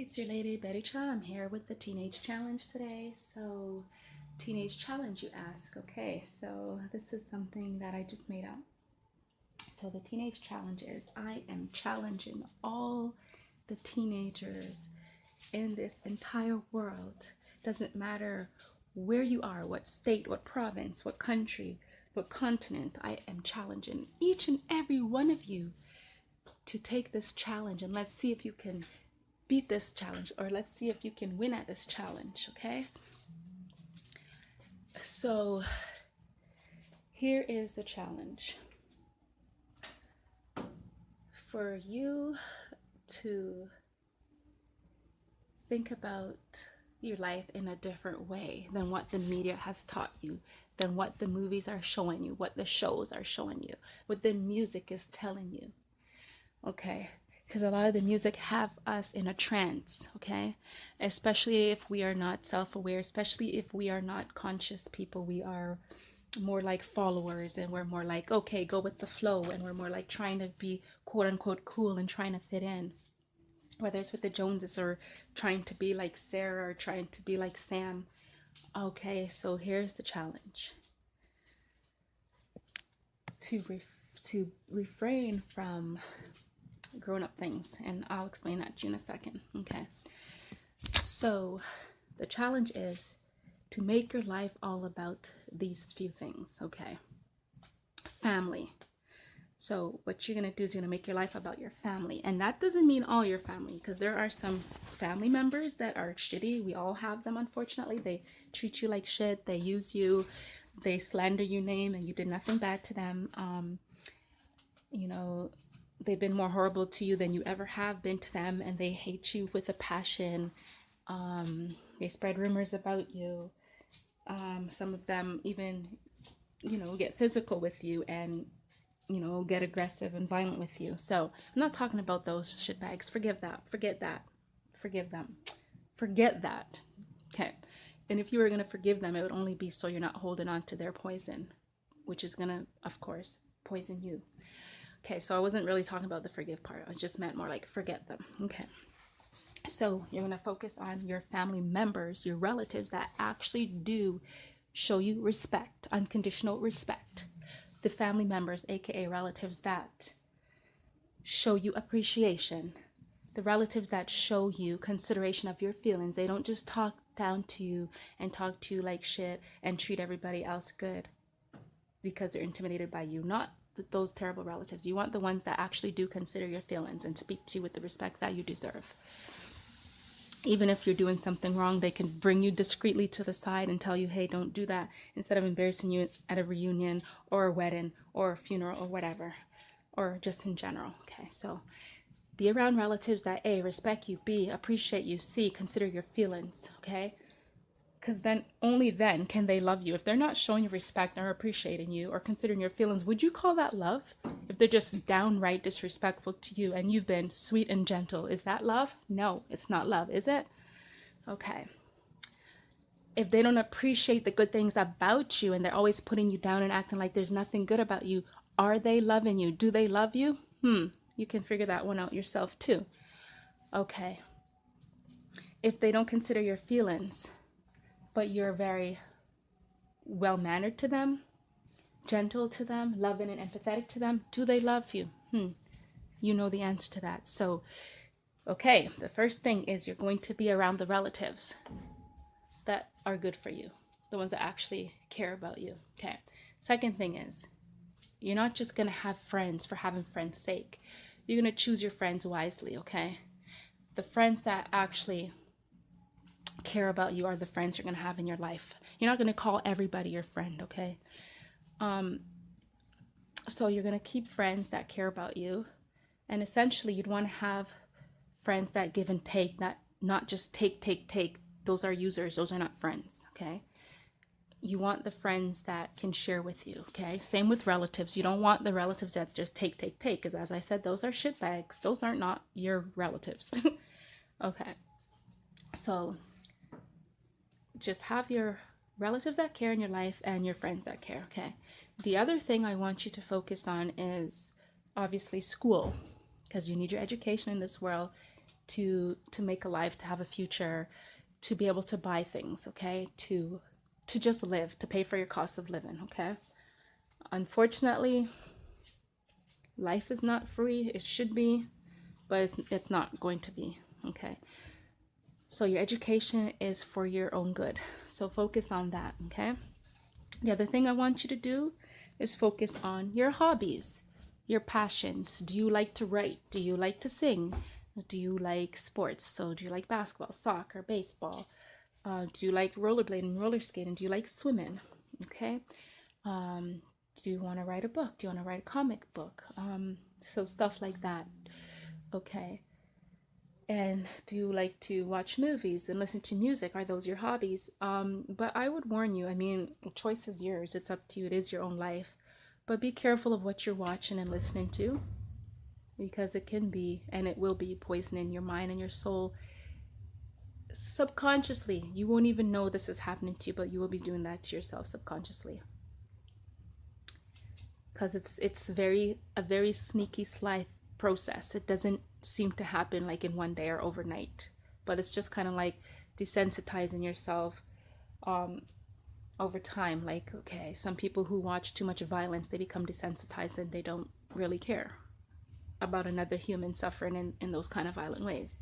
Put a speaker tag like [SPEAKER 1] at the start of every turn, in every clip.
[SPEAKER 1] it's your lady Betty Cha. I'm here with the Teenage Challenge today. So, Teenage Challenge, you ask. Okay, so this is something that I just made up. So, the Teenage Challenge is I am challenging all the teenagers in this entire world. Doesn't matter where you are, what state, what province, what country, what continent. I am challenging each and every one of you to take this challenge, and let's see if you can beat this challenge, or let's see if you can win at this challenge. Okay, so here is the challenge: for you to think about your life in a different way than what the media has taught you, than what the movies are showing you, what the shows are showing you, what the music is telling you. Okay, because a lot of the music have us in a trance. Okay, especially if we are not self-aware, especially if we are not conscious people. We are more like followers, and we're more like, okay, go with the flow, and we're more like trying to be quote unquote cool and trying to fit in, whether it's with the Joneses or trying to be like Sarah or trying to be like Sam. Okay, so here's the challenge: to refrain from grown-up things, and I'll explain that to you in a second. Okay, so the challenge is to make your life all about these few things. Okay, family. So what you're gonna do is you're gonna make your life about your family, and that doesn't mean all your family, because there are some family members that are shitty. We all have them, unfortunately. They treat you like shit, they use you, they slander your name, and you did nothing bad to them. You know, they've been more horrible to you than you ever have been to them, and they hate you with a passion. They spread rumors about you. Some of them even, get physical with you and, get aggressive and violent with you. So I'm not talking about those shitbags. Forgive that. Forget that. Forgive them. Forget that. Okay. And if you were going to forgive them, it would only be so you're not holding on to their poison, which is going to, of course, poison you. Okay, so I wasn't really talking about the forgive part. I just meant more like forget them. Okay. So you're going to focus on your family members, your relatives that actually do show you respect, unconditional respect. The family members, aka relatives, that show you appreciation. The relatives that show you consideration of your feelings. They don't just talk down to you and talk to you like shit and treat everybody else good because they're intimidated by you. Not those terrible relatives. You want the ones that actually do consider your feelings and speak to you with the respect that you deserve. Even if you're doing something wrong, they can bring you discreetly to the side and tell you, hey, don't do that, instead of embarrassing you at a reunion or a wedding or a funeral or whatever, or just in general. Okay, so be around relatives that A, respect you, B, appreciate you, C, consider your feelings. Okay, because then, only then can they love you. If they're not showing you respect or appreciating you or considering your feelings, would you call that love? If they're just downright disrespectful to you and you've been sweet and gentle, is that love? No, it's not love, is it? Okay. If they don't appreciate the good things about you and they're always putting you down and acting like there's nothing good about you, are they loving you? Do they love you? You can figure that one out yourself too. Okay. If they don't consider your feelings, but you're very well-mannered to them, gentle to them, loving and empathetic to them, do they love you? You know the answer to that. So, okay, the first thing is you're going to be around the relatives that are good for you, the ones that actually care about you. Okay. Second thing is, you're not just going to have friends for having friends' sake. You're going to choose your friends wisely, okay? The friends that actually care about you are the friends you're going to have in your life. You're not going to call everybody your friend, okay? So you're going to keep friends that care about you, and essentially you'd want to have friends that give and take, not just take. Those are users. Those are not friends, okay? You want the friends that can share with you, okay? Same with relatives. You don't want the relatives that just take, because as I said, those are shitbags. Those are not your relatives. Okay. So just have your relatives that care in your life and your friends that care, okay? The other thing I want you to focus on is obviously school, because you need your education in this world. to make a life, to have a future, to be able to buy things, okay? To just live, to pay for your cost of living, okay? Unfortunately, life is not free. It should be, but it's not going to be, okay? So your education is for your own good. So focus on that, okay? The other thing I want you to do is focus on your hobbies, your passions. Do you like to write? Do you like to sing? Do you like sports? So do you like basketball, soccer, baseball? Do you like rollerblading, roller skating? Do you like swimming? Okay. Do you want to write a book? Do you want to write a comic book? So stuff like that. Okay. And do you like to watch movies and listen to music? Are those your hobbies? But I would warn you, I mean, choice is yours. It's up to you. It is your own life. But be careful of what you're watching and listening to, because it can be, and it will be, poisoning your mind and your soul subconsciously. You won't even know this is happening to you, but you will be doing that to yourself subconsciously. Because it's a very sneaky, sly process. It doesn't seem to happen like in one day or overnight, but it's just kind of like desensitizing yourself over time. Like, okay, some people who watch too much violence, they become desensitized and they don't really care about another human suffering in those kind of violent ways.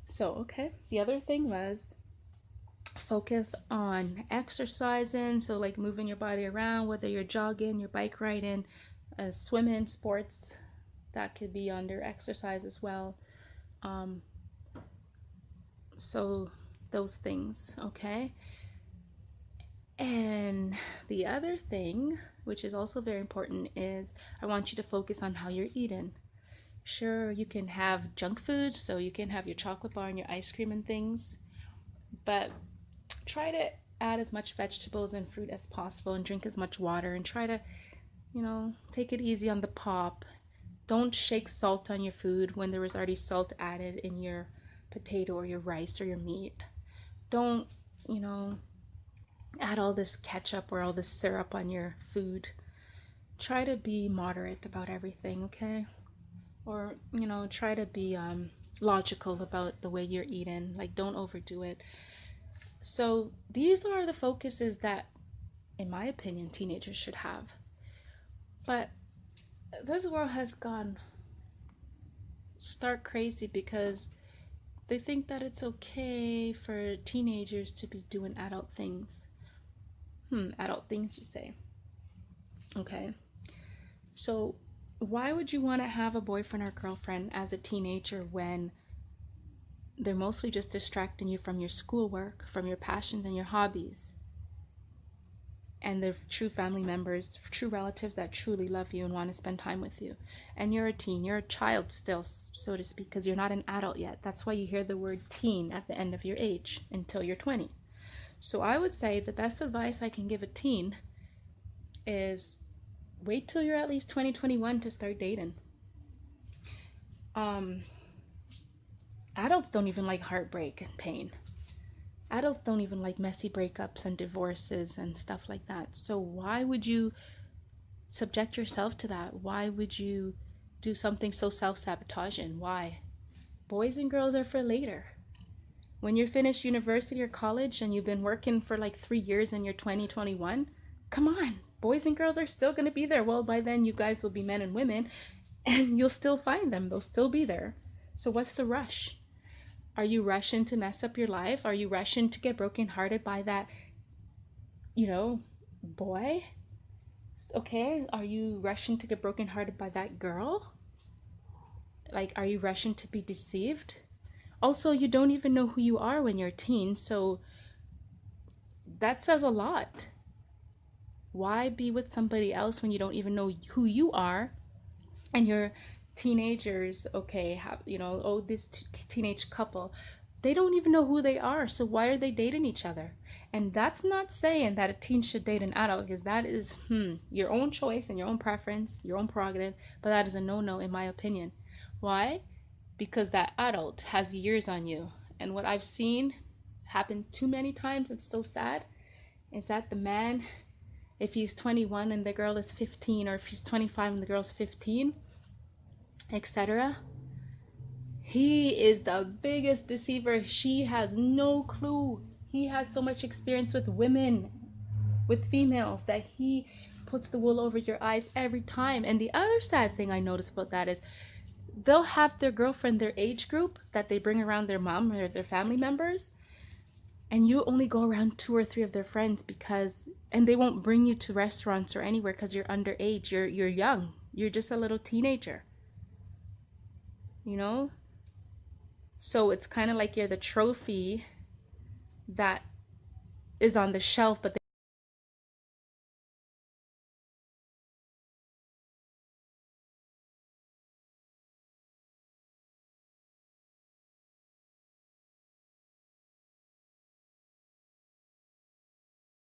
[SPEAKER 1] So, okay, the other thing was focus on exercising. So like moving your body around, whether you're jogging, you're bike riding, swimming, sports, that could be under exercise as well. So those things, okay? And the other thing, which is also very important, is I want you to focus on how you're eating. Sure, you can have junk food, so you can have your chocolate bar and your ice cream and things, but try to add as much vegetables and fruit as possible and drink as much water, and try to, take it easy on the pop. Don't shake salt on your food when there was already salt added in your potato or your rice or your meat. Don't, add all this ketchup or all this syrup on your food. Try to be moderate about everything, okay? Or, try to be logical about the way you're eating. Like, don't overdo it. So these are the focuses that, in my opinion, teenagers should have. But this world has gone stark crazy because they think that it's okay for teenagers to be doing adult things. Adult things, you say. Okay. So why would you want to have a boyfriend or girlfriend as a teenager when they're mostly just distracting you from your schoolwork, from your passions and your hobbies? And they're true family members, true relatives that truly love you and want to spend time with you. And you're a teen, you're a child still, so to speak, because you're not an adult yet. That's why you hear the word teen at the end of your age until you're 20. So I would say the best advice I can give a teen is wait till you're at least 20, 21 to start dating. Adults don't even like heartbreak and pain. Adults don't even like messy breakups and divorces and stuff like that. So why would you subject yourself to that? Why would you do something so self-sabotaging? Why? Boys and girls are for later. When you're finished university or college and you've been working for like 3 years and you're 20, 21, come on. Boys and girls are still going to be there. Well, by then you guys will be men and women and you'll still find them. They'll still be there. So what's the rush? Are you rushing to mess up your life? Are you rushing to get brokenhearted by that, boy? Okay, are you rushing to get brokenhearted by that girl? Like, are you rushing to be deceived? Also, you don't even know who you are when you're a teen, so that says a lot. Why be with somebody else when you don't even know who you are? And you're teenagers, okay, this teenage couple, they don't even know who they are, so why are they dating each other? And that's not saying that a teen should date an adult, because that is your own choice and your own preference, your own prerogative, but that is a no-no in my opinion. Why? Because that adult has years on you, and what I've seen happen too many times, it's so sad, is that the man, if he's 21 and the girl is 15, or if he's 25 and the girl's 15, etc., He is the biggest deceiver. She has no clue. He has so much experience with women, with females, that he puts the wool over your eyes every time. And the other sad thing I notice about that is they'll have their girlfriend, their age group, that they bring around their mom or their family members, and you only go around 2 or 3 of their friends because, and they won't bring you to restaurants or anywhere because you're underage. You're young. You're just a little teenager. You know? So it's kind of like you're the trophy that is on the shelf, but